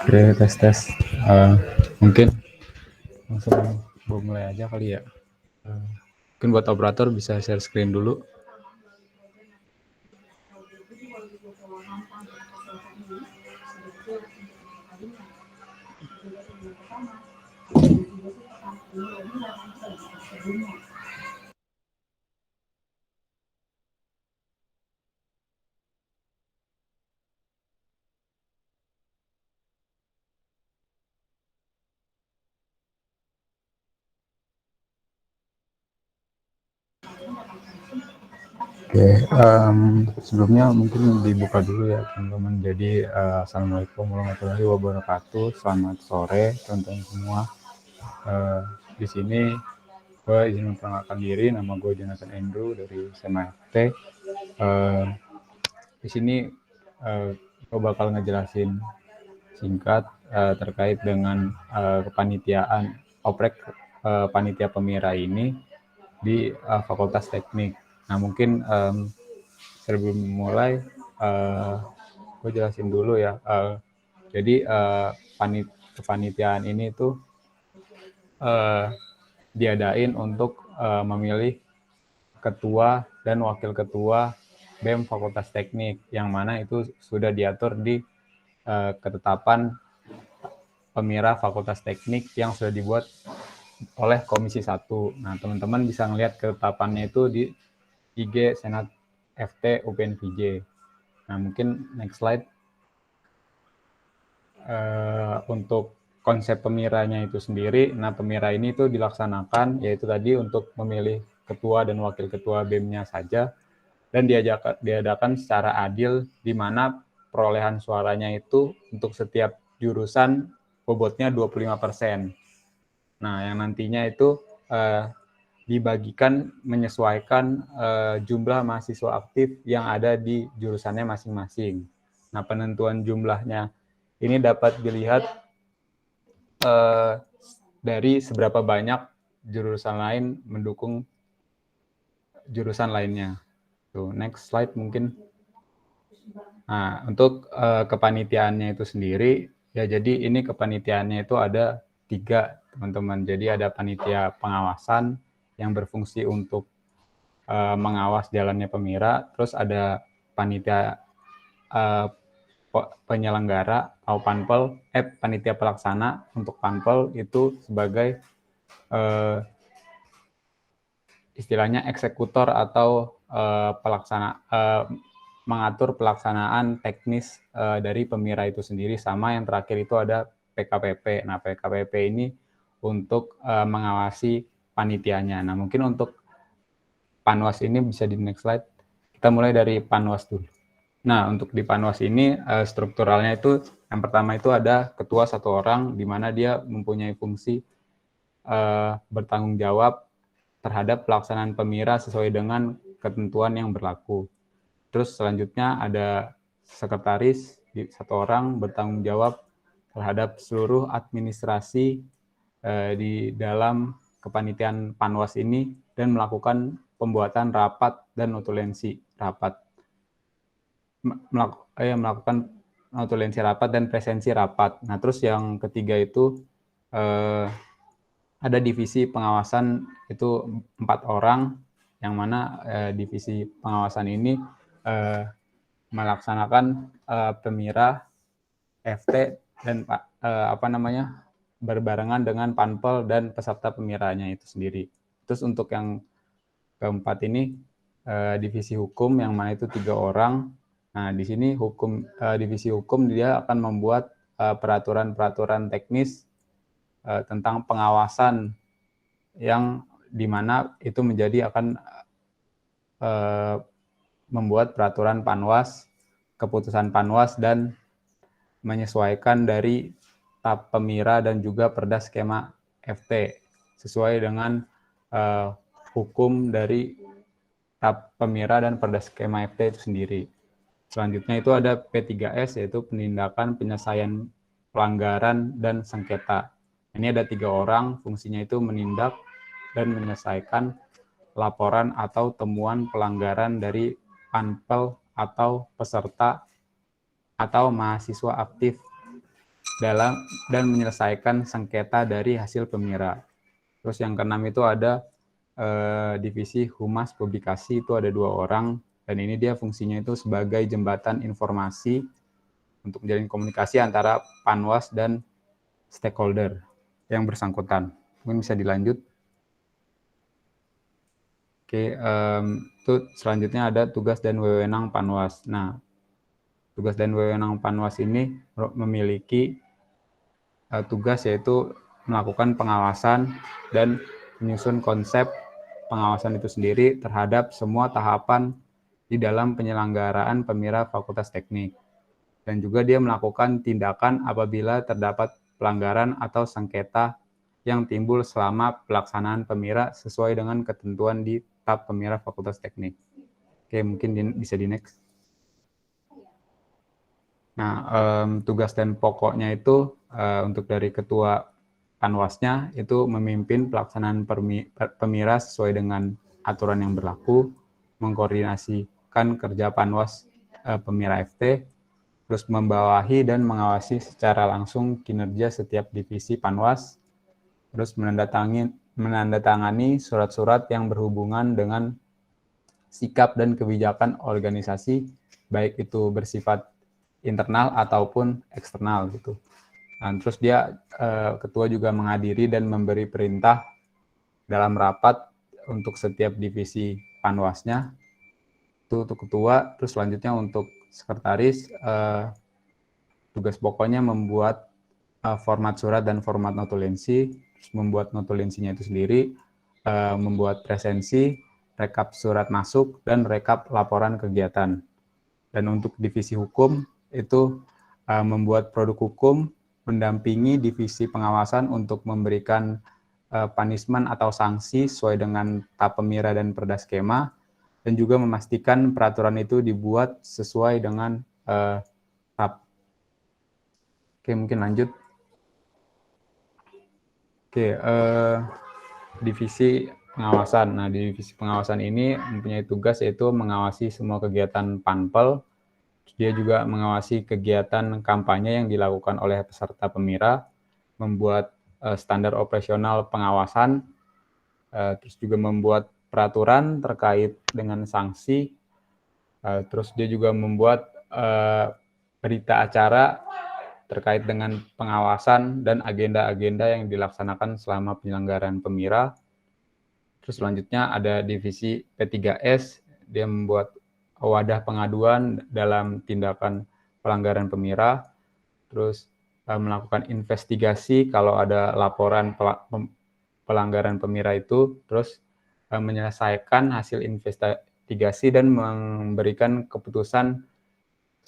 Oke, tes. Mungkin langsung mulai aja kali ya. Mungkin buat operator bisa share screen dulu. Oke, sebelumnya mungkin dibuka dulu ya teman-teman. Jadi assalamualaikum warahmatullahi wabarakatuh. Selamat sore teman-teman semua. Di sini gue izin memperkenalkan diri, nama gue Jonathan Andrew dari SMAFT. Di sini gue bakal ngejelasin singkat terkait dengan kepanitiaan oprek panitia pemira ini di Fakultas Teknik. Nah mungkin sebelum mulai gue jelasin dulu ya. Jadi kepanitiaan ini tuh diadain untuk memilih ketua dan wakil ketua BEM Fakultas Teknik, yang mana itu sudah diatur di ketetapan pemira Fakultas Teknik yang sudah dibuat oleh Komisi 1. Nah, teman-teman bisa ngelihat ketetapannya itu di IG Senat FT UPNVJ. Nah, mungkin next slide. Untuk konsep pemiranya itu sendiri, nah pemira ini itu dilaksanakan yaitu tadi untuk memilih ketua dan wakil ketua BEM-nya saja, dan diadakan secara adil di mana perolehan suaranya itu untuk setiap jurusan bobotnya 25%. Nah, yang nantinya itu dibagikan menyesuaikan jumlah mahasiswa aktif yang ada di jurusannya masing-masing. Nah, penentuan jumlahnya ini dapat dilihat dari seberapa banyak jurusan lain mendukung jurusan lainnya. Tuh, next slide mungkin. Nah, untuk kepanitiaannya itu sendiri, ya jadi ini kepanitiaannya itu ada 3, teman-teman. Jadi ada panitia pengawasan yang berfungsi untuk mengawas jalannya pemira, terus ada panitia penyelenggara atau panpel, panitia pelaksana untuk panpel itu sebagai istilahnya eksekutor atau mengatur pelaksanaan teknis dari pemira itu sendiri, sama yang terakhir itu ada PKPP. Nah, PKPP ini untuk mengawasi panitianya. Nah, mungkin untuk Panwas ini bisa di next slide. Kita mulai dari Panwas dulu. Nah, untuk di Panwas ini strukturalnya itu yang pertama itu ada ketua 1 orang, di mana dia mempunyai fungsi bertanggung jawab terhadap pelaksanaan pemira sesuai dengan ketentuan yang berlaku. Terus selanjutnya ada sekretaris 1 orang bertanggung jawab terhadap seluruh administrasi di dalam kepanitiaan Panwas ini dan melakukan pembuatan rapat dan notulensi rapat. Melakukan notulensi rapat dan presensi rapat. Nah, terus yang ketiga itu ada divisi pengawasan itu 4 orang, yang mana divisi pengawasan ini melaksanakan pemira FT dan berbarengan dengan panpel dan peserta pemiranya itu sendiri. Terus untuk yang keempat ini divisi hukum, yang mana itu 3 orang. Nah, di sini divisi hukum dia akan membuat peraturan-peraturan teknis tentang pengawasan, yang dimana itu menjadi akan membuat peraturan Panwas, keputusan Panwas, dan menyesuaikan dari TAP Pemira dan juga Perda Skema FT sesuai dengan hukum dari TAP Pemira dan Perda Skema FT itu sendiri. Selanjutnya itu ada P3S, yaitu penindakan penyelesaian pelanggaran dan sengketa. Ini ada 3 orang, fungsinya itu menindak dan menyelesaikan laporan atau temuan pelanggaran dari panpel atau peserta atau mahasiswa aktif dalam dan menyelesaikan sengketa dari hasil pemira. Terus yang keenam itu ada divisi humas publikasi, itu ada 2 orang, dan ini dia fungsinya itu sebagai jembatan informasi untuk menjalin komunikasi antara Panwas dan stakeholder yang bersangkutan. Mungkin bisa dilanjut. Oke, itu selanjutnya ada tugas dan wewenang Panwas. Nah, tugas dan wewenang Panwas ini memiliki tugas yaitu melakukan pengawasan dan menyusun konsep pengawasan itu sendiri terhadap semua tahapan di dalam penyelenggaraan pemira Fakultas Teknik. Dan juga dia melakukan tindakan apabila terdapat pelanggaran atau sengketa yang timbul selama pelaksanaan pemira sesuai dengan ketentuan di tab pemira Fakultas Teknik. Oke, mungkin bisa di next. Nah, tugas dan pokoknya itu untuk dari ketua Panwasnya itu memimpin pelaksanaan pemira sesuai dengan aturan yang berlaku, mengkoordinasikan kerja Panwas pemira FT, terus membawahi dan mengawasi secara langsung kinerja setiap divisi Panwas, terus menandatangani surat-surat yang berhubungan dengan sikap dan kebijakan organisasi, baik itu bersifat internal ataupun eksternal gitu. Nah, terus dia ketua juga menghadiri dan memberi perintah dalam rapat untuk setiap divisi Panwasnya. Itu untuk ketua. Terus selanjutnya untuk sekretaris, tugas pokoknya membuat format surat dan format notulensi, terus membuat notulensinya itu sendiri, membuat presensi, rekap surat masuk, dan rekap laporan kegiatan. Dan untuk divisi hukum itu membuat produk hukum, mendampingi divisi pengawasan untuk memberikan punishment atau sanksi sesuai dengan tab pemira dan perda skema, dan juga memastikan peraturan itu dibuat sesuai dengan tab. Oke, mungkin lanjut. Oke, divisi pengawasan. Nah, di divisi pengawasan ini mempunyai tugas yaitu mengawasi semua kegiatan Panpel. Dia juga mengawasi kegiatan kampanye yang dilakukan oleh peserta pemira, membuat standar operasional pengawasan, terus juga membuat peraturan terkait dengan sanksi, terus dia juga membuat berita acara terkait dengan pengawasan dan agenda-agenda yang dilaksanakan selama penyelenggaraan pemira. Terus selanjutnya ada divisi P3S, dia membuat wadah pengaduan dalam tindakan pelanggaran pemira, terus melakukan investigasi kalau ada laporan pelanggaran pemira itu, terus menyelesaikan hasil investigasi dan memberikan keputusan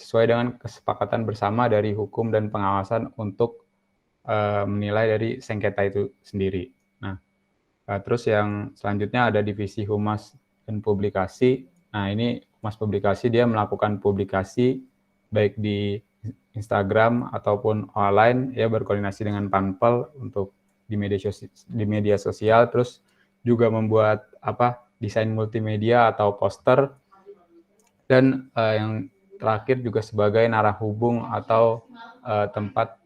sesuai dengan kesepakatan bersama dari hukum dan pengawasan untuk menilai dari sengketa itu sendiri. Nah, terus yang selanjutnya ada divisi humas dan publikasi. Nah, ini humas publikasi dia melakukan publikasi baik di Instagram ataupun online, ya berkoordinasi dengan Panpel untuk di media sosial, terus juga membuat desain multimedia atau poster, dan yang terakhir juga sebagai narah hubung atau tempat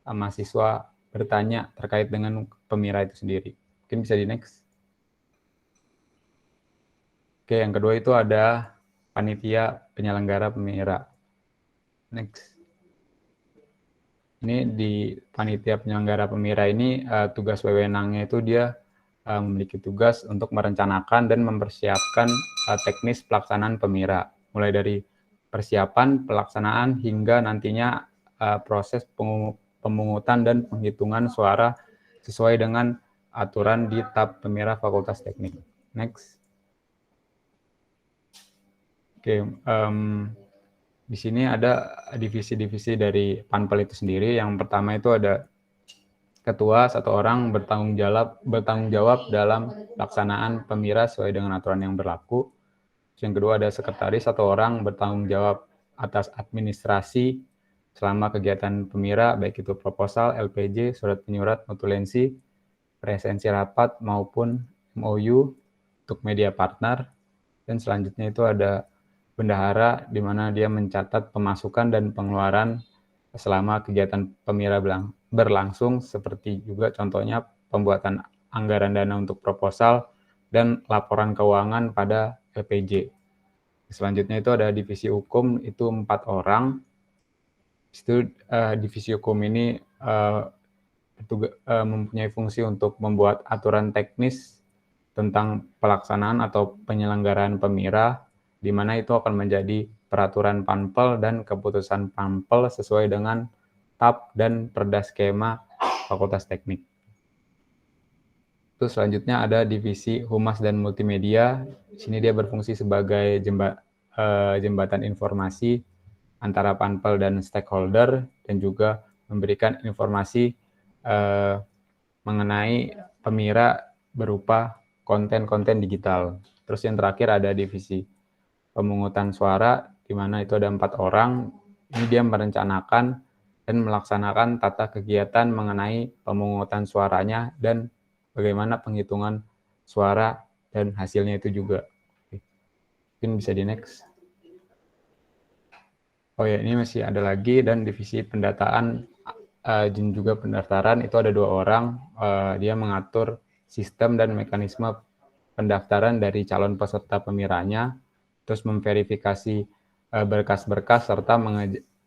mahasiswa bertanya terkait dengan pemira itu sendiri. Mungkin bisa di next. Oke, yang kedua itu ada panitia penyelenggara pemira. Next. Ini di panitia penyelenggara pemira ini tugas wewenangnya itu dia memiliki tugas untuk merencanakan dan mempersiapkan teknis pelaksanaan pemira, mulai dari persiapan, pelaksanaan, hingga nantinya proses pemungutan dan penghitungan suara sesuai dengan aturan di tab pemira Fakultas Teknik. Next. Oke, di sini ada divisi-divisi dari Panpel itu sendiri. Yang pertama itu ada ketua, 1 orang bertanggung jawab dalam pelaksanaan pemira sesuai dengan aturan yang berlaku. Yang kedua ada sekretaris, 1 orang bertanggung jawab atas administrasi selama kegiatan pemira, baik itu proposal, LPJ, surat penyurat, notulensi, presensi rapat maupun MOU untuk media partner. Dan selanjutnya itu ada bendahara di mana dia mencatat pemasukan dan pengeluaran selama kegiatan Pemira berlangsung, seperti juga contohnya pembuatan anggaran dana untuk proposal dan laporan keuangan pada LPJ. Selanjutnya itu ada divisi hukum, itu 4 orang. Itu divisi hukum ini mempunyai fungsi untuk membuat aturan teknis tentang pelaksanaan atau penyelenggaraan Pemira, di mana itu akan menjadi peraturan Panpel dan keputusan Panpel sesuai dengan TAP dan Perda Skema Fakultas Teknik. Terus selanjutnya ada divisi Humas dan Multimedia. Di sini dia berfungsi sebagai jembatan informasi antara Panpel dan stakeholder, dan juga memberikan informasi mengenai Pemira berupa konten-konten digital. Terus yang terakhir ada divisi pemungutan suara, di mana itu ada 4 orang. Ini dia merencanakan dan melaksanakan tata kegiatan mengenai pemungutan suaranya dan bagaimana penghitungan suara dan hasilnya itu juga. Mungkin bisa di next. Oh ya, ini masih ada lagi, dan divisi pendataan dan juga pendaftaran itu ada 2 orang. Dia mengatur sistem dan mekanisme pendaftaran dari calon peserta Pemiranya, terus memverifikasi berkas-berkas serta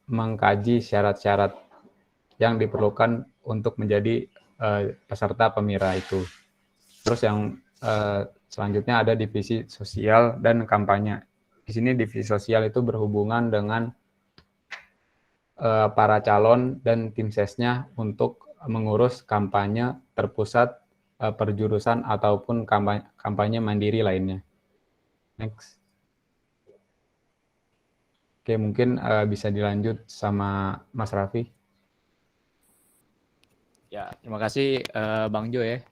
mengkaji syarat-syarat yang diperlukan untuk menjadi peserta Pemira itu. Terus yang selanjutnya ada divisi sosial dan kampanye. Di sini divisi sosial itu berhubungan dengan para calon dan tim sesnya untuk mengurus kampanye terpusat, perjurusan, ataupun kampanye mandiri lainnya. Next. Oke, mungkin bisa dilanjut sama Mas Raffi. Ya, terima kasih Bang Jo ya.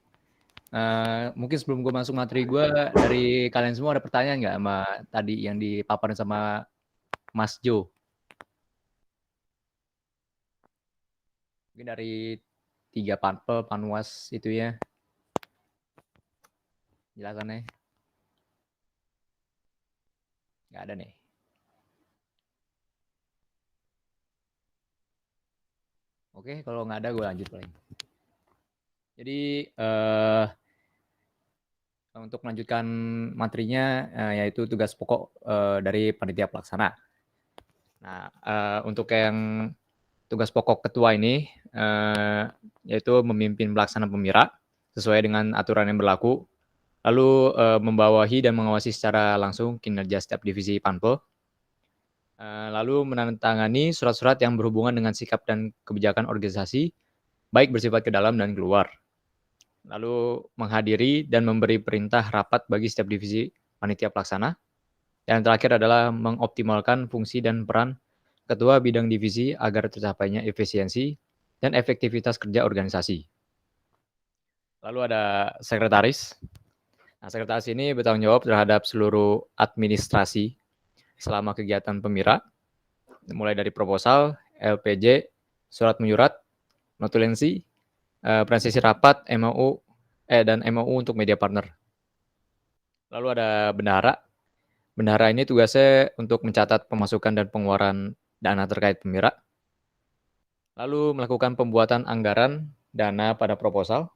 Mungkin sebelum gue masuk materi gue, dari kalian semua ada pertanyaan nggak sama tadi yang dipaparin sama Mas Jo? Mungkin dari 3 Panpel, Panwas itu ya. Jelasannya. Nggak ada nih. Oke, kalau nggak ada gue lanjut paling. Jadi untuk melanjutkan materinya, yaitu tugas pokok dari panitia pelaksana. Nah, untuk yang tugas pokok ketua ini, yaitu memimpin pelaksana Pemira sesuai dengan aturan yang berlaku, lalu membawahi dan mengawasi secara langsung kinerja setiap divisi Panpel, lalu menandatangani surat-surat yang berhubungan dengan sikap dan kebijakan organisasi, baik bersifat ke dalam dan keluar. Lalu menghadiri dan memberi perintah rapat bagi setiap divisi panitia pelaksana. Yang terakhir adalah mengoptimalkan fungsi dan peran ketua bidang divisi agar tercapainya efisiensi dan efektivitas kerja organisasi. Lalu ada sekretaris. Nah, sekretaris ini bertanggung jawab terhadap seluruh administrasi selama kegiatan Pemira, mulai dari proposal, LPJ, surat menyurat, notulensi, presisi rapat, MOU, dan MOU untuk media partner. Lalu ada bendahara. Bendahara ini tugasnya untuk mencatat pemasukan dan pengeluaran dana terkait Pemira. Lalu melakukan pembuatan anggaran dana pada proposal.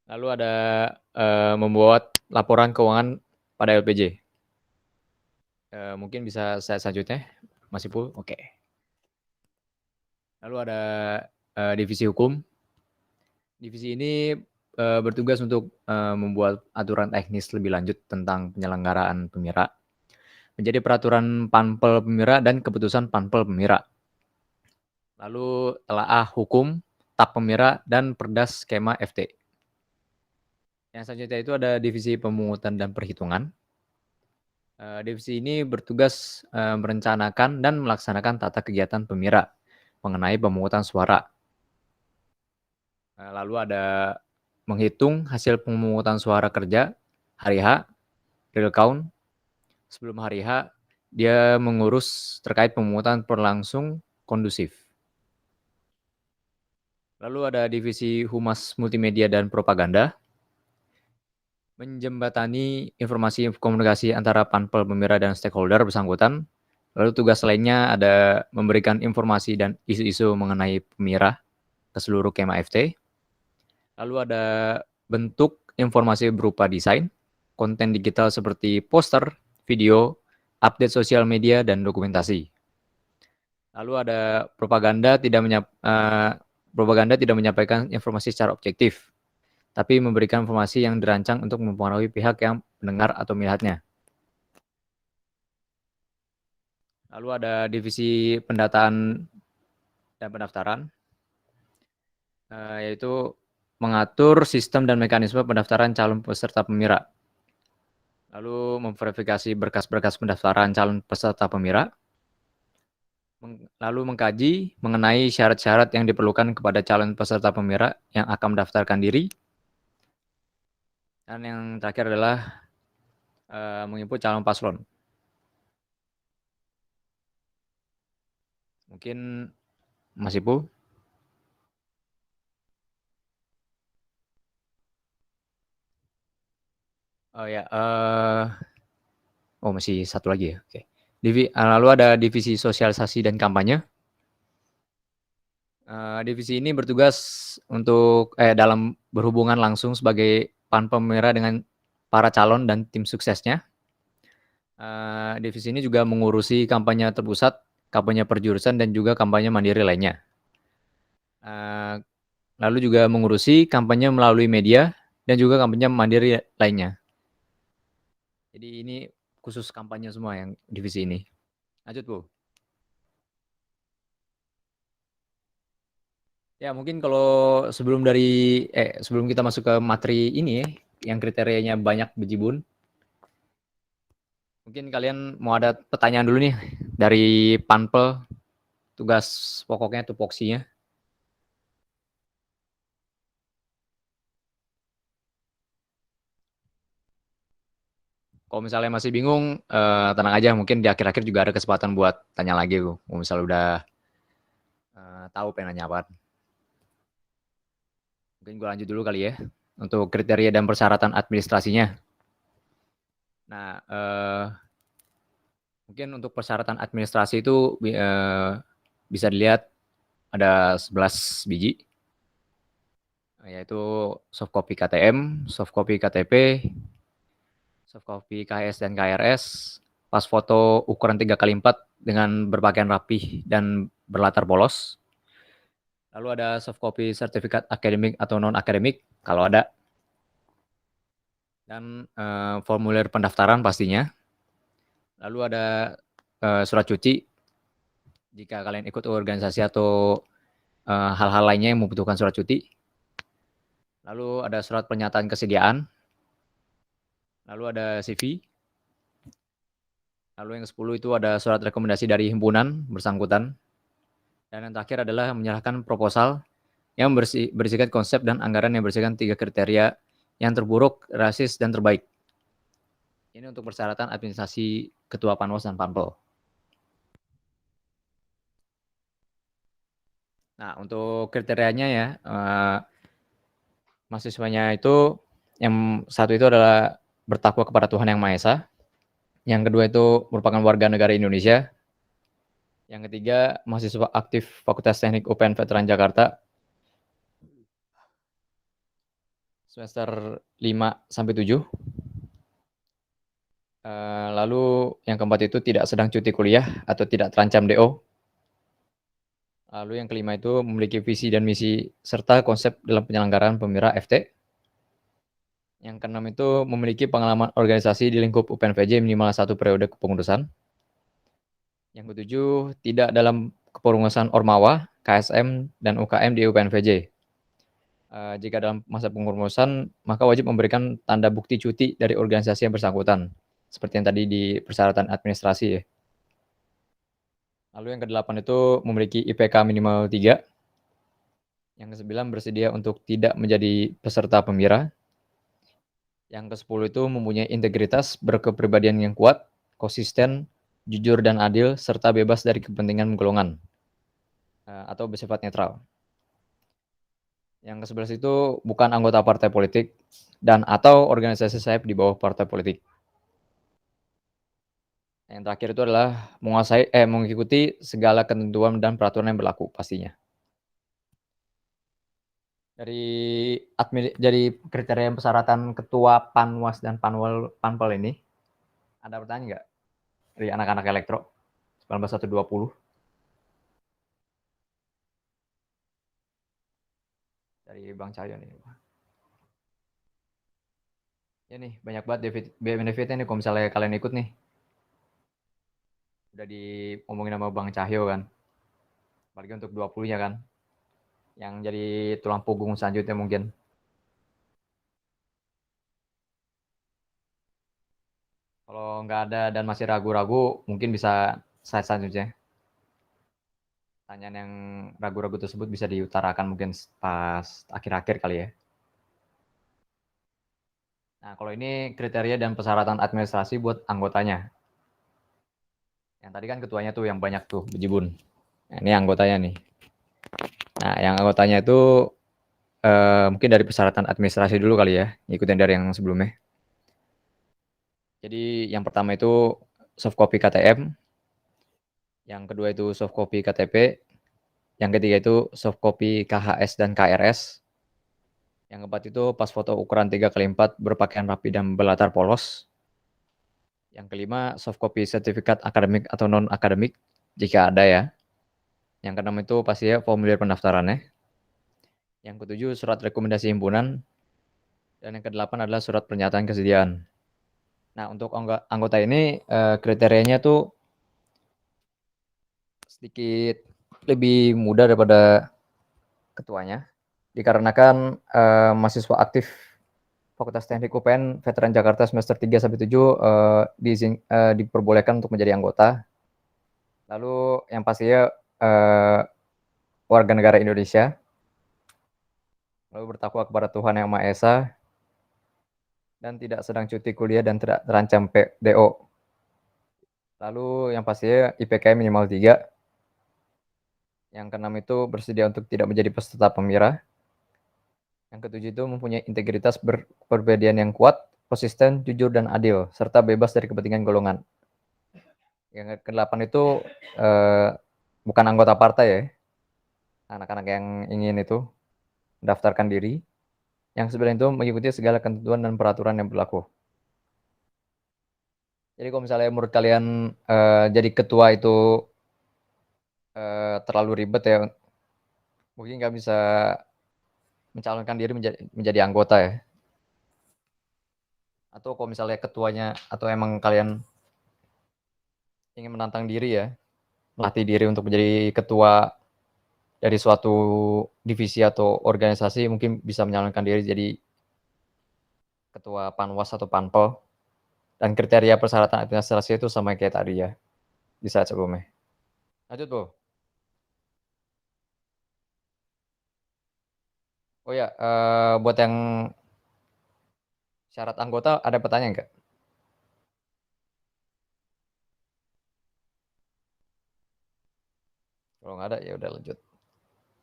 Lalu ada membuat laporan keuangan pada LPJ. Mungkin bisa saya selanjutnya, Mas Ipul. Oke. Lalu ada divisi hukum. Divisi ini bertugas untuk membuat aturan teknis lebih lanjut tentang penyelenggaraan Pemira, menjadi peraturan Panpel Pemira dan keputusan Panpel Pemira. Lalu telaah hukum, TAP Pemira, dan Perdas Skema FT. Yang selanjutnya itu ada divisi pemungutan dan perhitungan. Divisi ini bertugas merencanakan dan melaksanakan tata kegiatan Pemira mengenai pemungutan suara. Lalu ada menghitung hasil pemungutan suara kerja hari H, real count. Sebelum hari H, dia mengurus terkait pemungutan berlangsung kondusif. Lalu ada divisi Humas Multimedia dan Propaganda. menjembatani informasi komunikasi antara panpel pemira dan stakeholder bersangkutan. Lalu tugas lainnya ada memberikan informasi dan isu-isu mengenai pemira ke seluruh kema FT. Lalu ada bentuk informasi berupa desain, konten digital seperti poster, video, update sosial media, dan dokumentasi. Lalu ada propaganda tidak menyampaikan informasi secara objektif, tapi memberikan informasi yang dirancang untuk mempengaruhi pihak yang mendengar atau melihatnya. Lalu ada divisi pendataan dan pendaftaran, yaitu mengatur sistem dan mekanisme pendaftaran calon peserta pemira. Lalu memverifikasi berkas-berkas pendaftaran calon peserta pemira. Lalu mengkaji mengenai syarat-syarat yang diperlukan kepada calon peserta pemira yang akan mendaftarkan diri. Dan yang terakhir adalah menginput calon paslon. Mungkin Mas Ipu. Oh ya, masih satu lagi ya. Oke. Lalu ada divisi sosialisasi dan kampanye. Divisi ini bertugas untuk dalam berhubungan langsung sebagai pemira dengan para calon dan tim suksesnya. Divisi ini juga mengurusi kampanye terpusat, kampanye perjurusan, dan juga kampanye mandiri lainnya. Lalu juga mengurusi kampanye melalui media dan juga kampanye mandiri lainnya. Jadi ini khusus kampanye semua yang divisi ini. Lanjut, Bu. Ya, mungkin kalau sebelum kita masuk ke materi ini yang kriterianya banyak bejibun. Mungkin kalian mau ada pertanyaan dulu nih dari panpel, tugas pokoknya tupoksinya. Kalau misalnya masih bingung, tenang aja, mungkin di akhir-akhir juga ada kesempatan buat tanya lagi, Bu. Kalau misalnya udah tahu pengen nanya apa. Mungkin gue lanjut dulu kali ya, untuk kriteria dan persyaratan administrasinya. Nah, mungkin untuk persyaratan administrasi itu bisa dilihat ada 11 biji, yaitu soft copy KTM, soft copy KTP, soft copy KS dan KRS, pas foto ukuran 3x4 dengan berpakaian rapih dan berlatar polos. Lalu ada soft copy sertifikat akademik atau non-akademik, kalau ada. Dan formulir pendaftaran pastinya. Lalu ada surat cuti, jika kalian ikut organisasi atau hal-hal lainnya yang membutuhkan surat cuti. Lalu ada surat pernyataan kesediaan. Lalu ada CV. Lalu yang 10 itu ada surat rekomendasi dari himpunan bersangkutan. Dan yang terakhir adalah menyerahkan proposal yang berisikan konsep dan anggaran yang berisikan 3 kriteria yang terburuk, rasis, dan terbaik. Ini untuk persyaratan administrasi Ketua Panwas dan Panpel. Nah, untuk kriterianya ya, mahasiswanya itu yang satu itu adalah bertakwa kepada Tuhan Yang Maha Esa. Yang kedua itu merupakan warga negara Indonesia. Yang ketiga, mahasiswa aktif Fakultas Teknik UPN Veteran Jakarta semester 5-7. Lalu yang keempat itu tidak sedang cuti kuliah atau tidak terancam DO. Lalu yang kelima itu memiliki visi dan misi serta konsep dalam penyelenggaraan pemira FT. Yang keenam itu memiliki pengalaman organisasi di lingkup UPNVJ minimal 1 periode kepengurusan. Yang ketujuh, tidak dalam kepengurusan Ormawa, KSM, dan UKM di UPNVJ. Jika dalam masa pengurusan, maka wajib memberikan tanda bukti cuti dari organisasi yang bersangkutan. Seperti yang tadi di persyaratan administrasi ya. Lalu yang ke-8 itu memiliki IPK minimal 3. Yang ke-9 bersedia untuk tidak menjadi peserta pemira. Yang ke-10 itu mempunyai integritas, berkepribadian yang kuat, konsisten, jujur dan adil, serta bebas dari kepentingan golongan atau bersifat netral. Yang ke-11 itu bukan anggota partai politik, dan atau organisasi sayap di bawah partai politik. Yang terakhir itu adalah mengikuti segala ketentuan dan peraturan yang berlaku pastinya. Dari kriteria persyaratan ketua Panwas dan Panpel ini, ada pertanyaan nggak dari anak-anak elektro 19120? Dari Bang Cahyo nih. Ya nih, banyak banget benefitnya nih kalau misalnya kalian ikut nih. Udah diomongin sama Bang Cahyo kan. Apalagi untuk 20-nya kan. Yang jadi tulang punggung selanjutnya mungkin. Kalau nggak ada dan masih ragu-ragu, mungkin bisa slide selanjutnya. Pertanyaan yang ragu-ragu tersebut bisa diutarakan mungkin pas akhir-akhir kali ya. Nah, kalau ini kriteria dan persyaratan administrasi buat anggotanya. Yang tadi kan ketuanya tuh yang banyak tuh, Bejibun. Nah, ini anggotanya nih. Nah, yang anggotanya itu mungkin dari persyaratan administrasi dulu kali ya, ikutin dari yang sebelumnya. Jadi yang pertama itu soft copy KTM, yang kedua itu soft copy KTP, yang ketiga itu soft copy KHS dan KRS, yang keempat itu pas foto ukuran 3x4 berpakaian rapi dan berlatar polos, yang kelima soft copy sertifikat akademik atau non akademik jika ada ya, yang keenam itu pasti ya formulir pendaftarannya, yang ketujuh surat rekomendasi himpunan, dan yang kedelapan adalah surat pernyataan kesediaan. Nah, untuk anggota ini kriterianya tuh sedikit lebih mudah daripada ketuanya, dikarenakan mahasiswa aktif Fakultas Teknik UPN Veteran Jakarta semester 3-7 diperbolehkan untuk menjadi anggota. Lalu yang pastinya warga negara Indonesia, lalu bertakwa kepada Tuhan Yang Maha Esa, dan tidak sedang cuti kuliah dan tidak terancam PDO. Lalu yang pastinya IPK minimal 3. Yang keenam itu bersedia untuk tidak menjadi peserta pemira. Yang ketujuh itu mempunyai integritas berperbedaan yang kuat, konsisten, jujur, dan adil, serta bebas dari kepentingan golongan. Yang kedelapan itu bukan anggota partai ya, anak-anak yang ingin itu mendaftarkan diri. Yang sebenarnya itu mengikuti segala ketentuan dan peraturan yang berlaku. Jadi kalau misalnya menurut kalian jadi ketua itu terlalu ribet ya, mungkin nggak bisa mencalonkan diri menjadi anggota ya. Atau kalau misalnya ketuanya atau emang kalian ingin menantang diri ya, melatih diri untuk menjadi ketua dari suatu divisi atau organisasi, mungkin bisa menyalonkan diri jadi ketua Panwas atau Panpel. Dan kriteria persyaratan administrasi itu sama kayak tadi ya, di saat sebelumnya. Lanjut, Bu. Oh ya, buat yang syarat anggota ada pertanyaan nggak? Kalau nggak ada ya udah lanjut.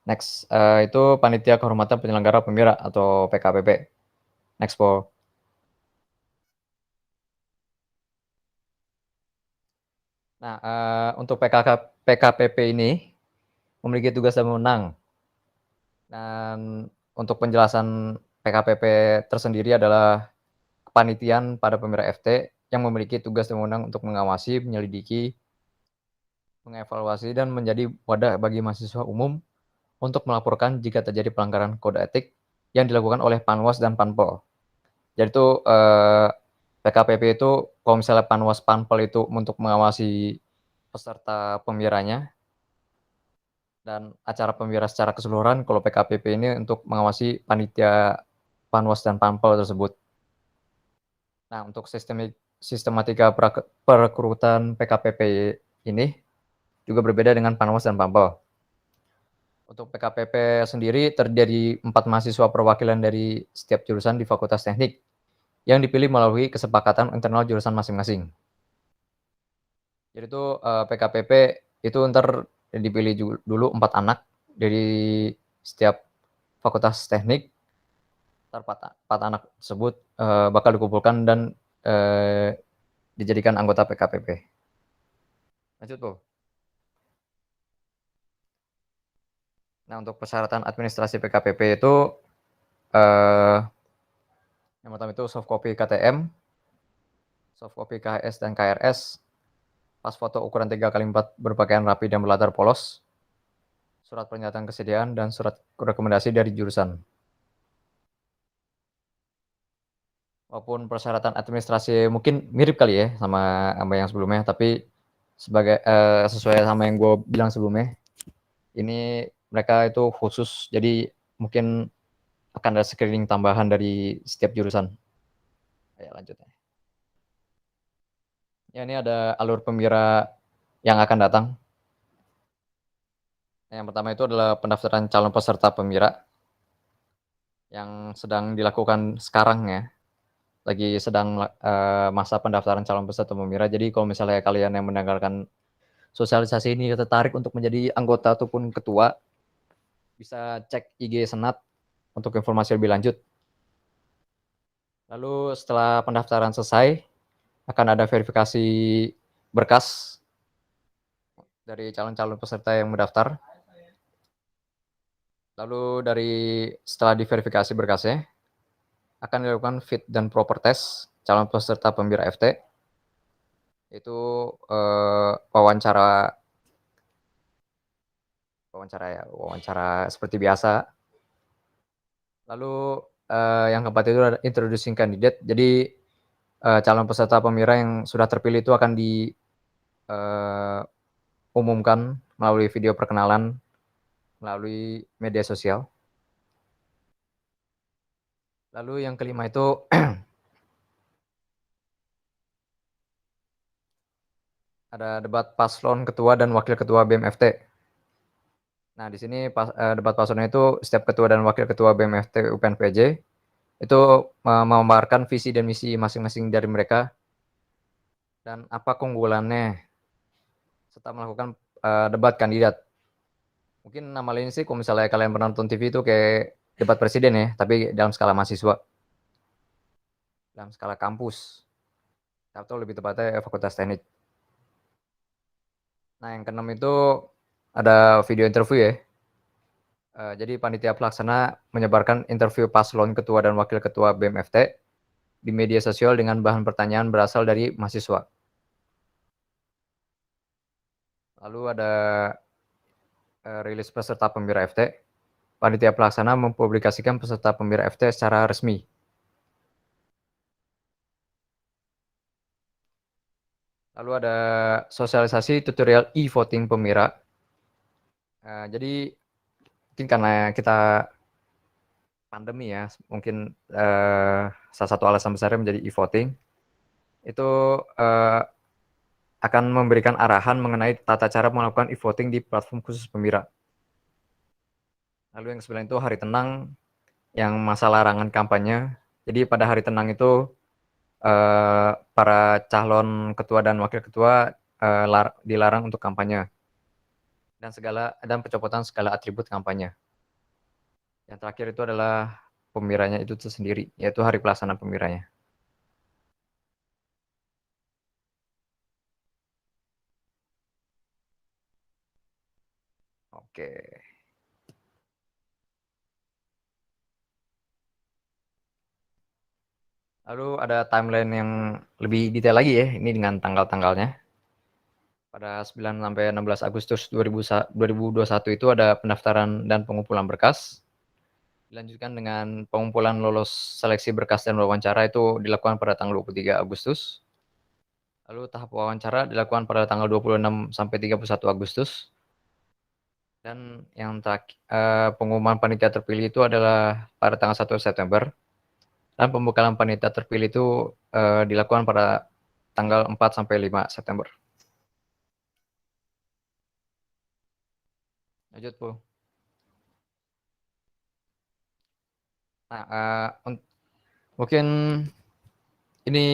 Next, itu panitia kehormatan penyelenggara pemira atau PKPP. Next, Paul. Nah, untuk PKPP ini memiliki tugas dan wewenang. Dan untuk penjelasan PKPP tersendiri adalah kepanitiaan pada pemira FT yang memiliki tugas dan wewenang untuk mengawasi, menyelidiki, mengevaluasi, dan menjadi wadah bagi mahasiswa umum untuk melaporkan jika terjadi pelanggaran kode etik yang dilakukan oleh Panwas dan Panpel. Jadi itu PKPP itu kalau misalnya Panwas Panpel itu untuk mengawasi peserta pemiranya dan acara pemira secara keseluruhan, kalau PKPP ini untuk mengawasi panitia Panwas dan Panpel tersebut. Nah, untuk sistematika perekrutan PKPP ini juga berbeda dengan Panwas dan Panpel. Untuk PKPP sendiri terdiri 4 mahasiswa perwakilan dari setiap jurusan di Fakultas Teknik yang dipilih melalui kesepakatan internal jurusan masing-masing. Jadi itu PKPP itu ntar dipilih dulu 4 anak dari setiap Fakultas Teknik. Ntar 4 anak tersebut bakal dikumpulkan dan dijadikan anggota PKPP. Lanjut, Bu. Nah, untuk persyaratan administrasi PKPP itu yang pertama itu soft copy KTM, soft copy KHS dan KRS, pas foto ukuran 3x4 berpakaian rapi dan berlatar polos, surat pernyataan kesediaan, dan surat rekomendasi dari jurusan. Walaupun persyaratan administrasi mungkin mirip kali ya sama yang sebelumnya, tapi sebagai sesuai sama yang gue bilang sebelumnya, ini mereka itu khusus, jadi mungkin akan ada screening tambahan dari setiap jurusan. Ya, lanjut ya. Ya, ini ada alur pemira yang akan datang. Yang pertama itu adalah pendaftaran calon peserta pemira yang sedang dilakukan sekarang ya. Lagi sedang masa pendaftaran calon peserta pemira. Jadi kalau misalnya kalian yang mendengarkan sosialisasi ini tertarik untuk menjadi anggota ataupun ketua, bisa cek IG Senat untuk informasi lebih lanjut. Lalu setelah pendaftaran selesai, akan ada verifikasi berkas dari calon-calon peserta yang mendaftar. Lalu setelah diverifikasi berkasnya, akan dilakukan fit dan proper test calon peserta pemira FT, itu wawancara seperti biasa. Lalu yang keempat itu ada introducing candidate. Jadi calon peserta pemira yang sudah terpilih itu akan diumumkan melalui video perkenalan melalui media sosial. Lalu yang kelima itu ada debat paslon ketua dan wakil ketua BMFT. Nah, di sini debat paslonnya itu setiap ketua dan wakil ketua BMFT UPNPJ itu memaparkan visi dan misi masing-masing dari mereka dan apa keunggulannya serta melakukan debat kandidat. Mungkin nama lain sih kalau misalnya kalian pernah nonton TV itu kayak debat presiden ya, tapi dalam skala mahasiswa, dalam skala kampus, atau lebih tepatnya fakultas teknik. Nah, yang keenam itu ada video interview ya. Jadi panitia pelaksana menyebarkan interview paslon ketua dan wakil ketua BMFT di media sosial dengan bahan pertanyaan berasal dari mahasiswa. Lalu ada rilis peserta pemira FT. Panitia pelaksana mempublikasikan peserta pemira FT secara resmi. Lalu ada sosialisasi tutorial e-voting pemira. Jadi mungkin karena kita pandemi ya, mungkin salah satu alasan besarnya menjadi e-voting itu akan memberikan arahan mengenai tata cara melakukan e-voting di platform khusus pemira. Lalu yang ke-9 itu hari tenang yang masa larangan kampanye. Jadi pada hari tenang itu para calon ketua dan wakil ketua dilarang untuk kampanye dan pencopotan segala atribut kampanye. Yang terakhir itu adalah pemiranya itu sendiri, yaitu hari pelaksanaan pemiranya. Oke. Lalu ada timeline yang lebih detail lagi ya, ini dengan tanggal-tanggalnya. Pada 9 sampai 16 Agustus 2021 itu ada pendaftaran dan pengumpulan berkas. Dilanjutkan dengan pengumpulan lolos seleksi berkas dan wawancara itu dilakukan pada tanggal 23 Agustus. Lalu tahap wawancara dilakukan pada tanggal 26 sampai 31 Agustus. Dan yang terakhir pengumuman panitia terpilih itu adalah pada tanggal 1 September. Dan pembekalan panitia terpilih itu dilakukan pada tanggal 4 sampai 5 September. Lanjut, Bu. Nah, mungkin ini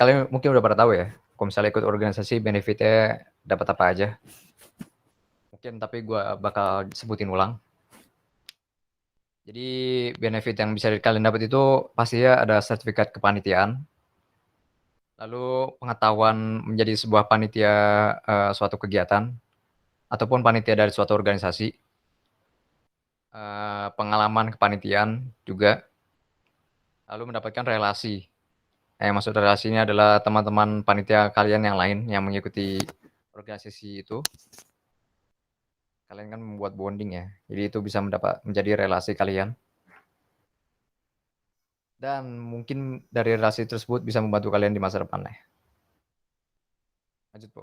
kalian mungkin udah pada tahu ya, kalau misalnya ikut organisasi benefitnya dapat apa aja. Mungkin tapi gue bakal sebutin ulang. Jadi benefit yang bisa kalian dapat itu pastinya ada sertifikat kepanitiaan, lalu pengetahuan menjadi sebuah panitia suatu kegiatan ataupun panitia dari suatu organisasi, pengalaman kepanitiaan juga, lalu mendapatkan relasi. Maksud relasi ini adalah teman-teman panitia kalian yang lain yang mengikuti organisasi itu. Kalian kan membuat bonding ya, jadi itu bisa menjadi relasi kalian. Dan mungkin dari relasi tersebut bisa membantu kalian di masa depan ya. Lanjut, Po.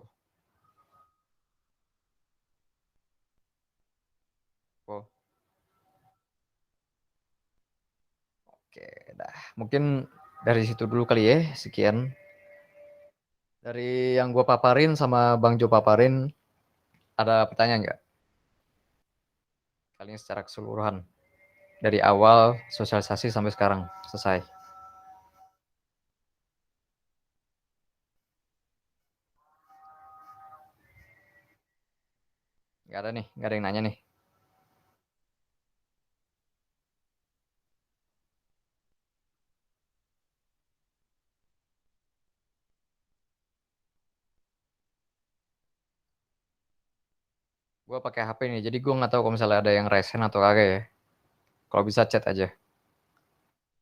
Po. Oke, dah. Mungkin dari situ dulu kali ya, sekian. Dari yang gue paparin sama Bang Jo paparin, ada pertanyaan nggak? Kalian secara keseluruhan. Dari awal sosialisasi sampai sekarang, selesai. Nggak ada nih, nggak ada yang nanya nih. Gue pakai HP nih, jadi gue nggak tahu kalau misalnya ada yang resen atau kagak ya. Kalau bisa chat aja.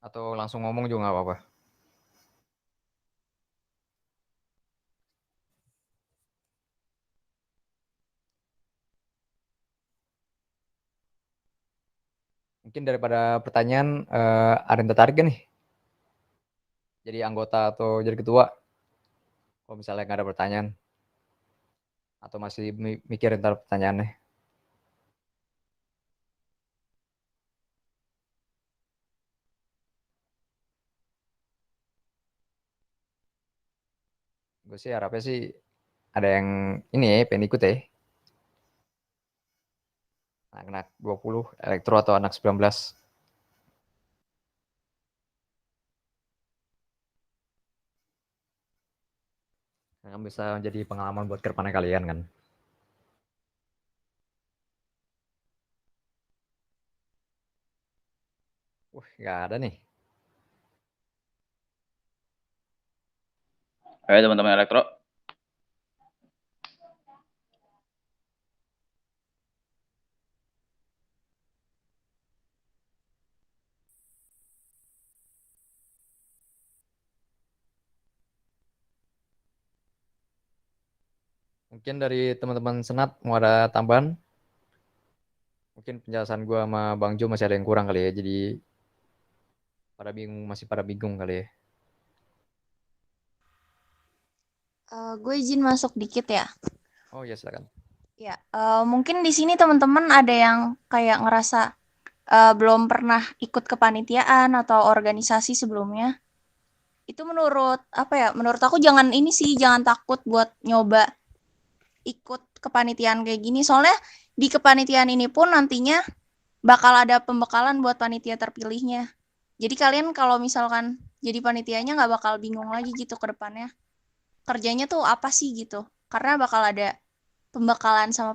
Atau langsung ngomong juga nggak apa-apa. Mungkin daripada pertanyaan, ada yang tertarik gak nih? Jadi anggota atau jadi ketua? Kalau misalnya nggak ada pertanyaan. Atau masih mikir ntar pertanyaannya. Gue sih harapnya sih ada yang ini ya, pengen ikut ya. Anak-anak 20, elektro atau anak 19. Yang bisa menjadi pengalaman buat kedepannya kalian kan. Nggak ada nih. Hai teman-teman elektro. Mungkin dari teman-teman senat mau ada tambahan? Mungkin penjelasan gue sama Bang Jo masih ada yang kurang kali ya. Jadi masih pada bingung kali ya. Gue izin masuk dikit ya. Oh iya silakan. Ya, mungkin di sini teman-teman ada yang kayak ngerasa belum pernah ikut kepanitiaan atau organisasi sebelumnya. Itu menurut apa ya? Menurut aku jangan ini sih, jangan takut buat nyoba ikut kepanitiaan kayak gini. Soalnya di kepanitiaan ini pun nantinya bakal ada pembekalan buat panitia terpilihnya. Jadi kalian kalau misalkan jadi panitianya nggak bakal bingung lagi gitu ke depannya. Kerjanya tuh apa sih gitu. Karena bakal ada pembekalan sama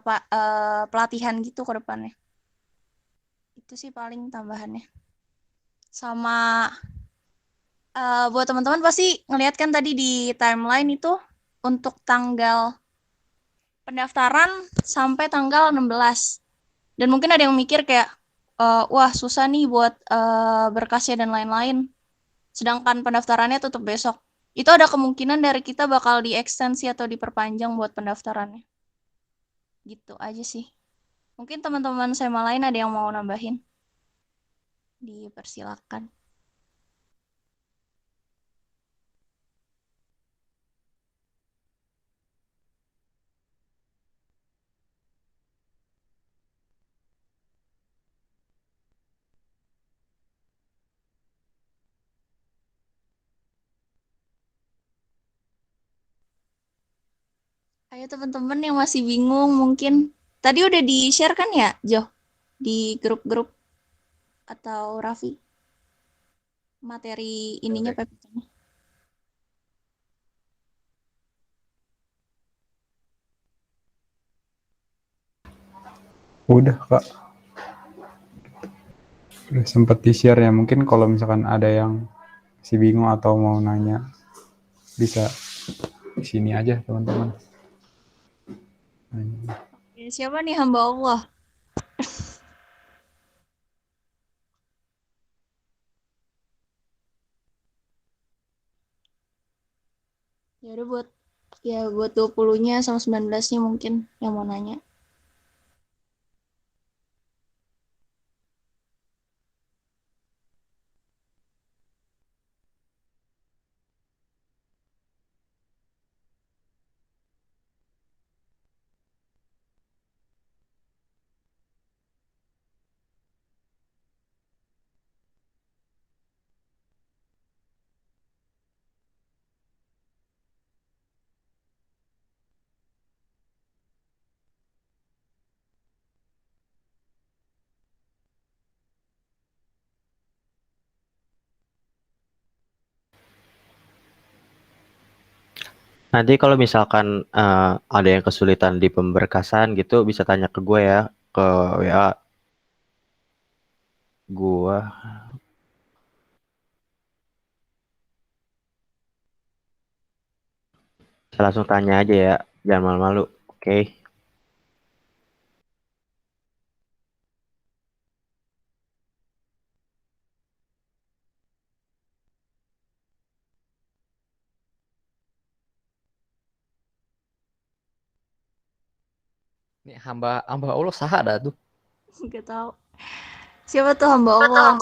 pelatihan gitu ke depannya. Itu sih paling tambahannya. Sama buat teman-teman pasti ngeliat kan tadi di timeline itu untuk tanggal pendaftaran sampai tanggal 16. Dan mungkin ada yang mikir kayak, wah susah nih buat berkasnya dan lain-lain. Sedangkan pendaftarannya tutup besok. Itu ada kemungkinan dari kita bakal diekstensi atau diperpanjang buat pendaftarannya. Gitu aja sih. Mungkin teman-teman SEMA lain ada yang mau nambahin. Dipersilakan. Ayo teman-teman yang masih bingung mungkin. Tadi udah di-share kan ya, Jo? Di grup-grup atau Raffi? Materi ininya Oke. PPT-nya. Udah, Kak. Udah sempat di-share ya, mungkin kalau misalkan ada yang si bingung atau mau nanya bisa di sini aja teman-teman. Oke, siapa nih hamba Allah? Ya udah buat 20-nya sama 19-nya mungkin yang mau nanya. Nanti kalau misalkan ada yang kesulitan di pemberkasan gitu bisa tanya ke gue ya, ke WA gue. Saya langsung tanya aja ya, jangan malu-malu. Oke. Ini hamba Allah sah ada tuh. Gak tahu. Siapa tuh hamba Allah?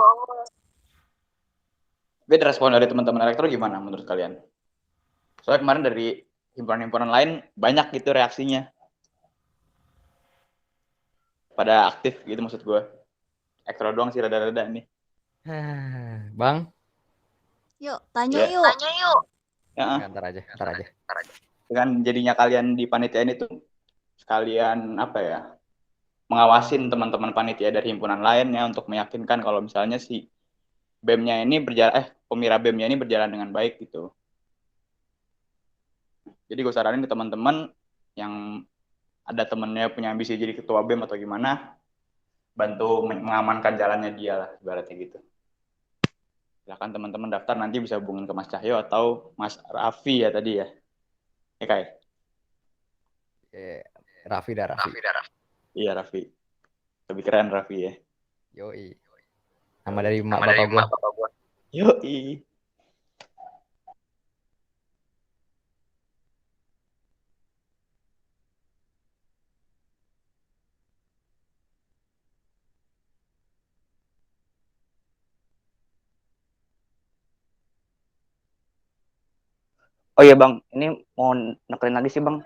Beda respon dari teman-teman elektro gimana menurut kalian? Soalnya kemarin dari himpunan-himpunan lain banyak gitu reaksinya. Pada aktif gitu maksud gue. Elektro doang sih rada-rada nih. Bang, Yuk, tanya Ya. yuk. Ya, ntar aja. dengan jadinya kalian di panitia ini tuh sekalian apa ya? Mengawasin teman-teman panitia dari himpunan lain ya untuk meyakinkan kalau misalnya si BEM-nya ini pemira BEM-nya ini berjalan dengan baik gitu. Jadi gue saranin ke teman-teman yang ada temennya punya ambisi jadi ketua BEM atau gimana, bantu mengamankan jalannya dia lah, ibaratnya gitu. Silakan teman-teman daftar, nanti bisa hubungin ke Mas Cahyo atau Mas Raffi ya tadi ya. Ya Kai? Raffi. Iya Raffi. Lebih keren Raffi ya. Yoi. Nama dari mak bapak gua. Yoi. Oh iya Bang, ini mau nekerin lagi sih Bang.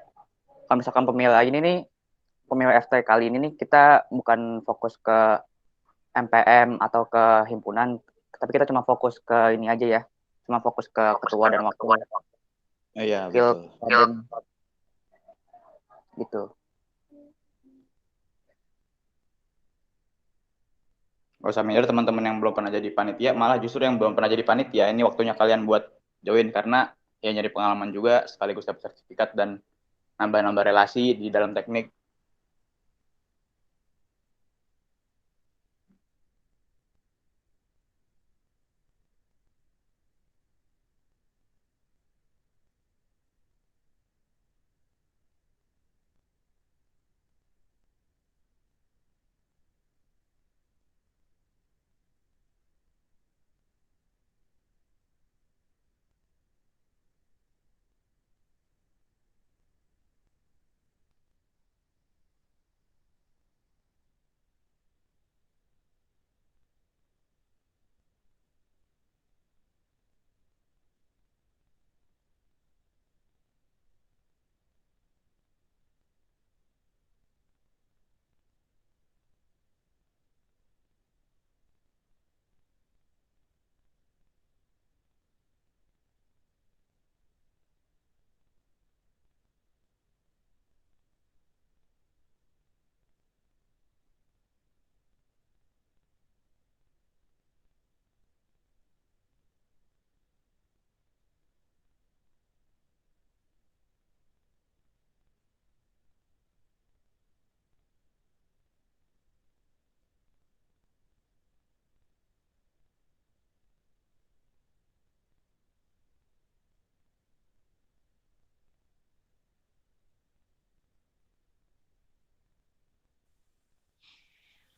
Kalau misalkan pemilu ini nih, pemilu FT kali ini nih kita bukan fokus ke MPM atau ke himpunan, tapi kita cuma fokus ke ini aja ya. Cuma fokus ke ketua dan wakil. Iya, betul. Gitu. Gak usah minder teman-teman yang belum pernah jadi panitia, malah justru yang belum pernah jadi panitia, ini waktunya kalian buat join, karena ya nyari pengalaman juga, sekaligus dapat sertifikat dan nambah-nambah relasi di dalam teknik.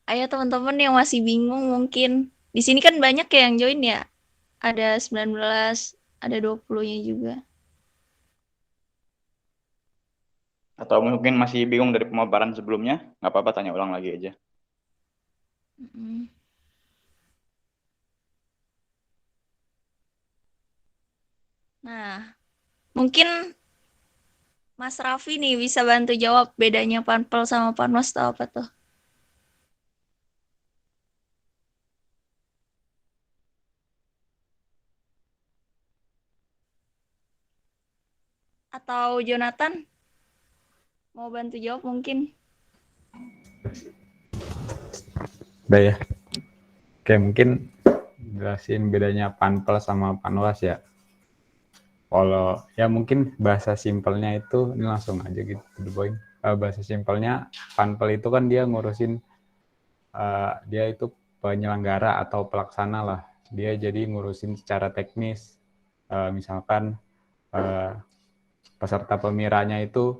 Ayo teman-teman yang masih bingung mungkin. Di sini kan banyak ya yang join ya. Ada 19, ada 20-nya juga. Atau mungkin masih bingung dari pemaparan sebelumnya, nggak apa-apa tanya ulang lagi aja. Mm-mm. Nah, mungkin Mas Raffi nih bisa bantu jawab bedanya panpel sama panwas atau apa tuh? Atau Jonathan mau bantu jawab mungkin? Udah ya. Oke, mungkin jelasin bedanya panpel sama panwas ya. Kalau ya mungkin bahasa simpelnya itu, ini langsung aja gitu to the point. Bahasa simpelnya panpel itu kan dia ngurusin, dia itu penyelenggara atau pelaksana lah. Dia jadi ngurusin secara teknis, misalkan peserta pemiranya itu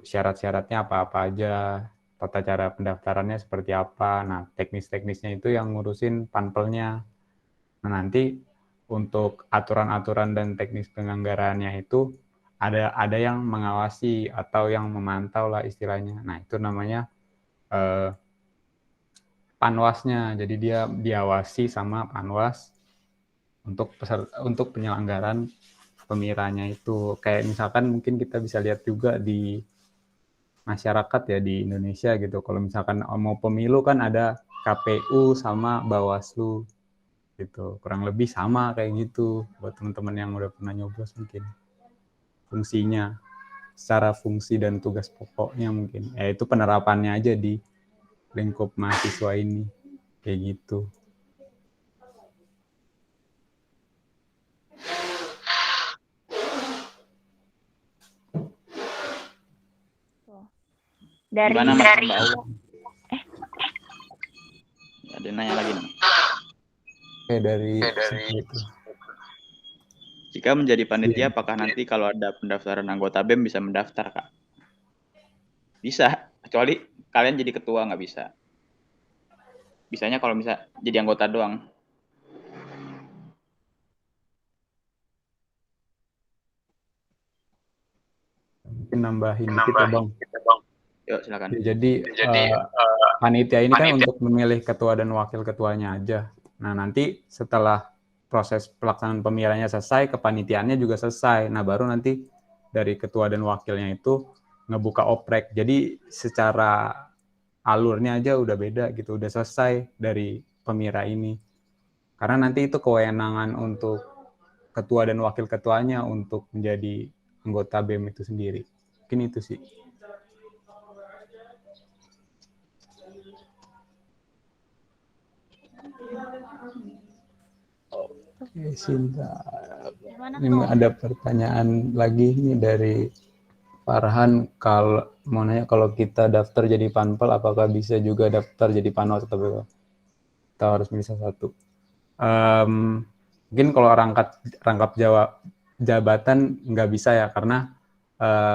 syarat-syaratnya apa-apa aja, tata cara pendaftarannya seperti apa. Nah, teknis-teknisnya itu yang ngurusin panpelnya. Nah, nanti untuk aturan-aturan dan teknis penyelenggaraannya itu ada yang mengawasi atau yang memantau lah istilahnya. Nah, itu namanya panwasnya. Jadi dia diawasi sama panwas untuk penyelenggaraan pemiranya itu. Kayak misalkan mungkin kita bisa lihat juga di masyarakat ya di Indonesia gitu. Kalau misalkan mau pemilu kan ada KPU sama Bawaslu gitu. Kurang lebih sama kayak gitu buat teman-teman yang udah pernah nyoblos mungkin. Fungsinya secara fungsi dan tugas pokoknya mungkin. Ya itu penerapannya aja di lingkup mahasiswa ini kayak gitu. Dari Gimana Mas Mbak Aul? Ada nanya lagi nih. Oke, dari itu. Jika menjadi panitia, apakah nanti kalau ada pendaftaran anggota BEM bisa mendaftar, Kak? Bisa, kecuali kalian jadi ketua nggak bisa. Bisanya kalau bisa jadi anggota doang. Mungkin nambahin dikit ya Bang. Yuk silakan. Ya, jadi panitia ini kan untuk memilih ketua dan wakil ketuanya aja. Nah, nanti setelah proses pelaksanaan pemilihannya selesai, kepanitiaannya juga selesai. Nah, baru nanti dari ketua dan wakilnya itu ngebuka oprek. Jadi secara alurnya aja udah beda gitu, udah selesai dari pemira ini. Karena nanti itu kewenangan untuk ketua dan wakil ketuanya untuk menjadi anggota BEM itu sendiri. Mungkin itu sih. Oke, Sinta. Ini ada pertanyaan lagi nih dari Farhan, kalau mau nanya kalau kita daftar jadi panpel apakah bisa juga daftar jadi panwas atau kita harus milih salah satu? Mungkin kalau rangkap jabatan nggak bisa ya karena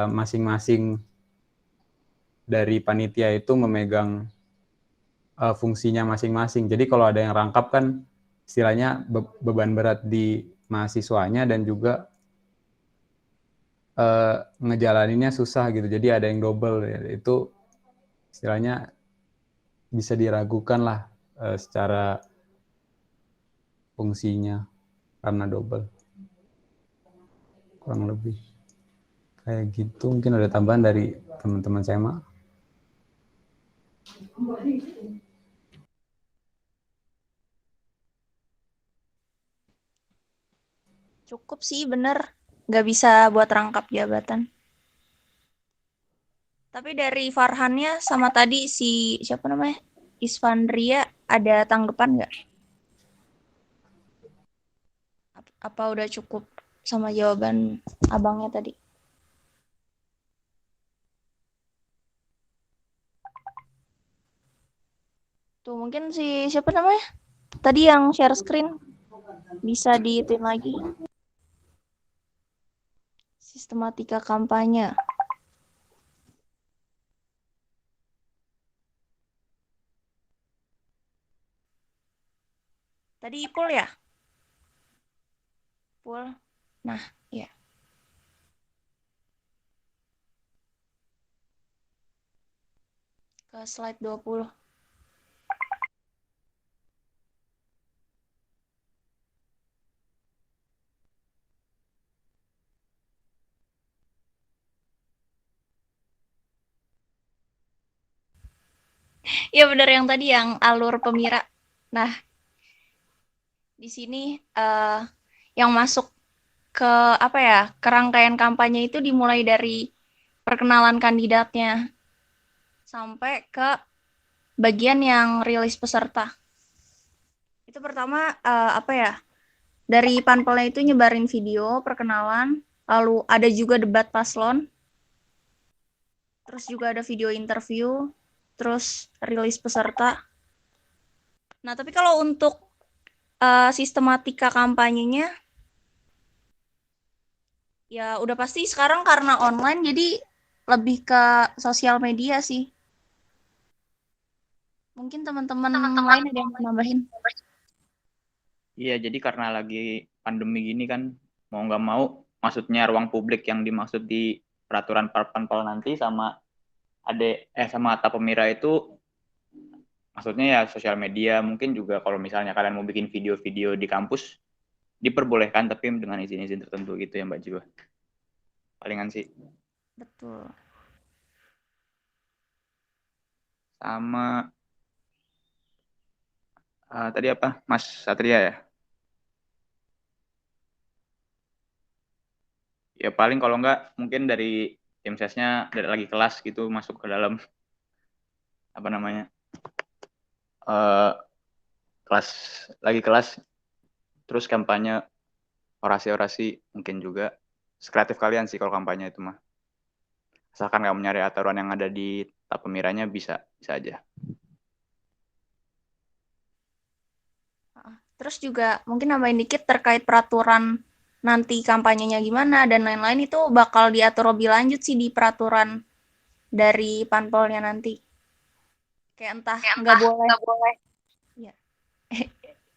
masing-masing dari panitia itu memegang fungsinya masing-masing. Jadi kalau ada yang rangkap kan istilahnya beban berat di mahasiswanya dan juga ngejalaninnya susah gitu. Jadi ada yang double ya. Itu istilahnya bisa diragukan lah secara fungsinya karena double. Kurang lebih kayak gitu. Mungkin ada tambahan dari teman-teman saya mah. Cukup sih bener, nggak bisa buat rangkap jabatan. Tapi dari Farhannya sama tadi si siapa namanya Isfandria ada tanggapan nggak? Apa udah cukup sama jawaban abangnya tadi? Tuh mungkin si siapa namanya tadi yang share screen bisa diitin lagi. Sistematika kampanye. Tadi Ipul ya? Ipul. Nah, ya. Ke slide 20. Iya benar yang tadi yang alur pemira. Nah, di sini yang masuk ke apa ya, ke rangkaian kampanye itu dimulai dari perkenalan kandidatnya sampai ke bagian yang rilis peserta. Itu pertama apa ya, dari panpelnya itu nyebarin video perkenalan, lalu ada juga debat paslon, terus juga ada video interview, terus rilis peserta. Nah, tapi kalau untuk sistematika kampanyenya, ya udah pasti sekarang karena online, jadi lebih ke sosial media sih. Mungkin teman-teman lain ada yang mau nambahin. Iya, jadi karena lagi pandemi gini kan, mau nggak mau, maksudnya ruang publik yang dimaksud di peraturan Panpel nanti sama sama Atta Pemira itu, maksudnya ya sosial media, mungkin juga kalau misalnya kalian mau bikin video-video di kampus, diperbolehkan tapi dengan izin-izin tertentu gitu ya Mbak Jiwa. Palingan sih. Betul. Sama tadi apa, Mas Satria ya? Ya paling kalau nggak mungkin dari tim sesnya dari lagi kelas gitu masuk ke dalam apa namanya uh, kelas terus kampanye orasi-orasi mungkin juga sekreatif kalian sih kalau kampanye itu mah, asalkan nggak menyari aturan yang ada di tap pemiranya bisa bisa aja. Terus juga mungkin nambahin dikit terkait peraturan nanti kampanyenya gimana dan lain-lain, itu bakal diatur lebih lanjut sih di peraturan dari panpelnya nanti. Kayak entah nggak boleh. Ya.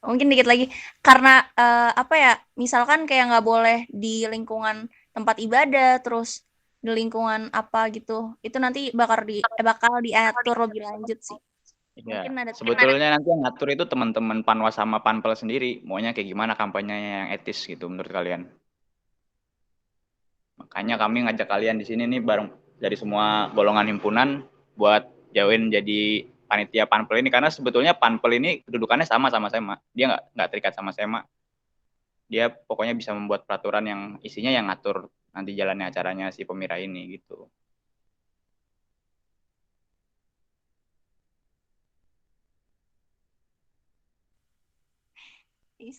Mungkin dikit lagi karena apa ya, misalkan kayak nggak boleh di lingkungan tempat ibadah, terus di lingkungan apa gitu, itu nanti bakal diatur lebih lanjut sih. Ya, Mungkin ada sebetulnya nanti yang ngatur itu teman-teman Panwas sama Panpel sendiri, maunya kayak gimana kampanyenya yang etis gitu menurut kalian. Makanya kami ngajak kalian di sini nih bareng dari semua golongan himpunan buat join jadi panitia Panpel ini, karena sebetulnya Panpel ini kedudukannya sama SEMA. Dia nggak terikat sama SEMA. Dia pokoknya bisa membuat peraturan yang isinya yang ngatur nanti jalannya acaranya si Pemira ini gitu.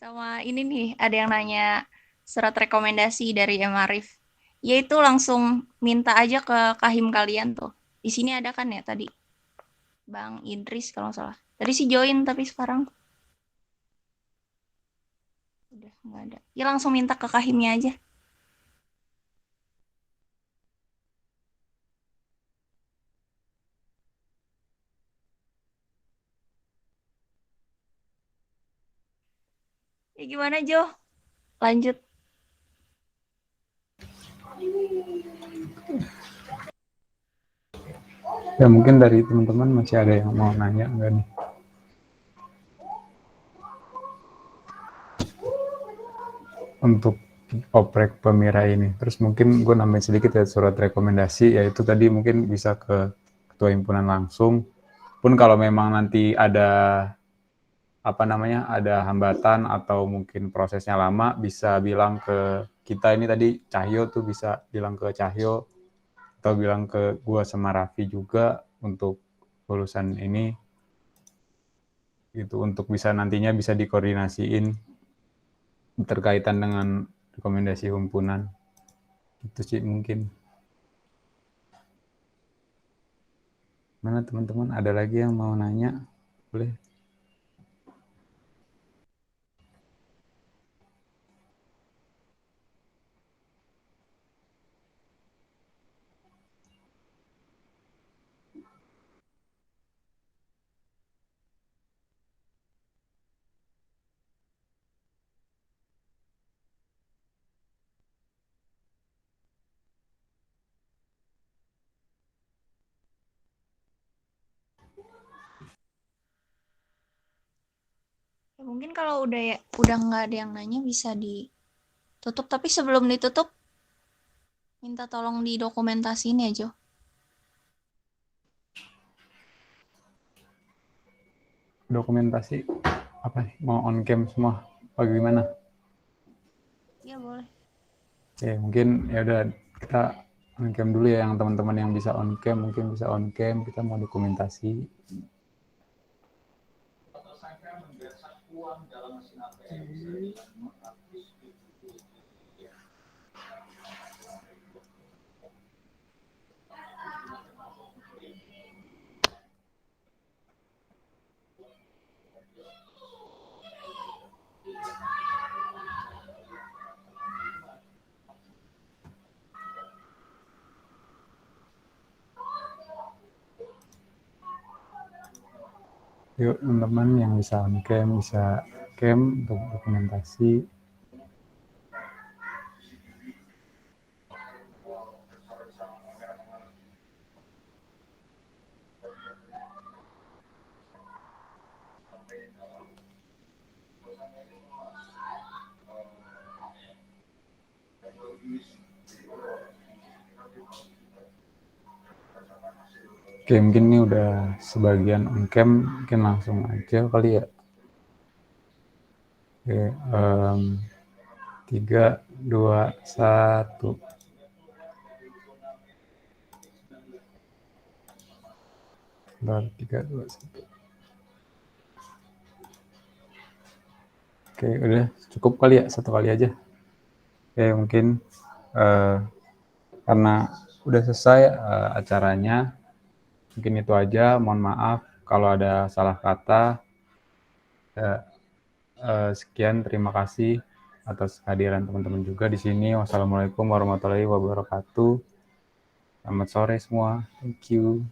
sama ini nih, ada yang nanya surat rekomendasi dari M. Arif. Yaitu langsung minta aja ke kahim kalian tuh. Di sini ada kan ya tadi, Bang Idris kalau nggak salah. Tadi sih join tapi sekarang udah nggak ada. Ya langsung minta ke kahimnya aja. Ya gimana Jo? Lanjut. Ya mungkin dari teman-teman masih ada yang mau nanya nggak nih? Untuk oprek Pemira ini. Terus mungkin gue nambahin sedikit ya surat rekomendasi, yaitu tadi mungkin bisa ke ketua himpunan langsung. Pun kalau memang nanti ada apa namanya, ada hambatan atau mungkin prosesnya lama, bisa bilang ke kita ini tadi, Cahyo tuh bisa bilang ke Cahyo atau bilang ke gua sama Raffi juga untuk lulusan ini gitu, untuk bisa nantinya bisa dikoordinasiin terkaitan dengan rekomendasi himpunan. Itu sih mungkin. Mana teman-teman, ada lagi yang mau nanya? Boleh. Mungkin kalau udah nggak ada yang nanya bisa ditutup, tapi sebelum ditutup minta tolong didokumentasiin ya, Jo. Dokumentasi apa nih? Mau on cam semua? Apa gimana? Iya, boleh. Oke, mungkin ya udah kita on cam dulu ya, yang teman-teman yang bisa on cam mungkin bisa on cam, kita mau dokumentasi. Yuk teman-teman yang bisa on cam, bisa cam untuk dokumentasi. Oke, mungkin ini udah sebagian on cam, mungkin langsung aja kali ya. Oke, 3, 2, 1. Bentar, 3, 2, 1. Oke, udah cukup kali ya, satu kali aja. Oke, mungkin karena udah selesai acaranya, mungkin itu aja. Mohon maaf kalau ada salah kata. Sekian, terima kasih atas kehadiran teman-teman juga di sini. Wassalamualaikum warahmatullahi wabarakatuh. Selamat sore semua. Thank you.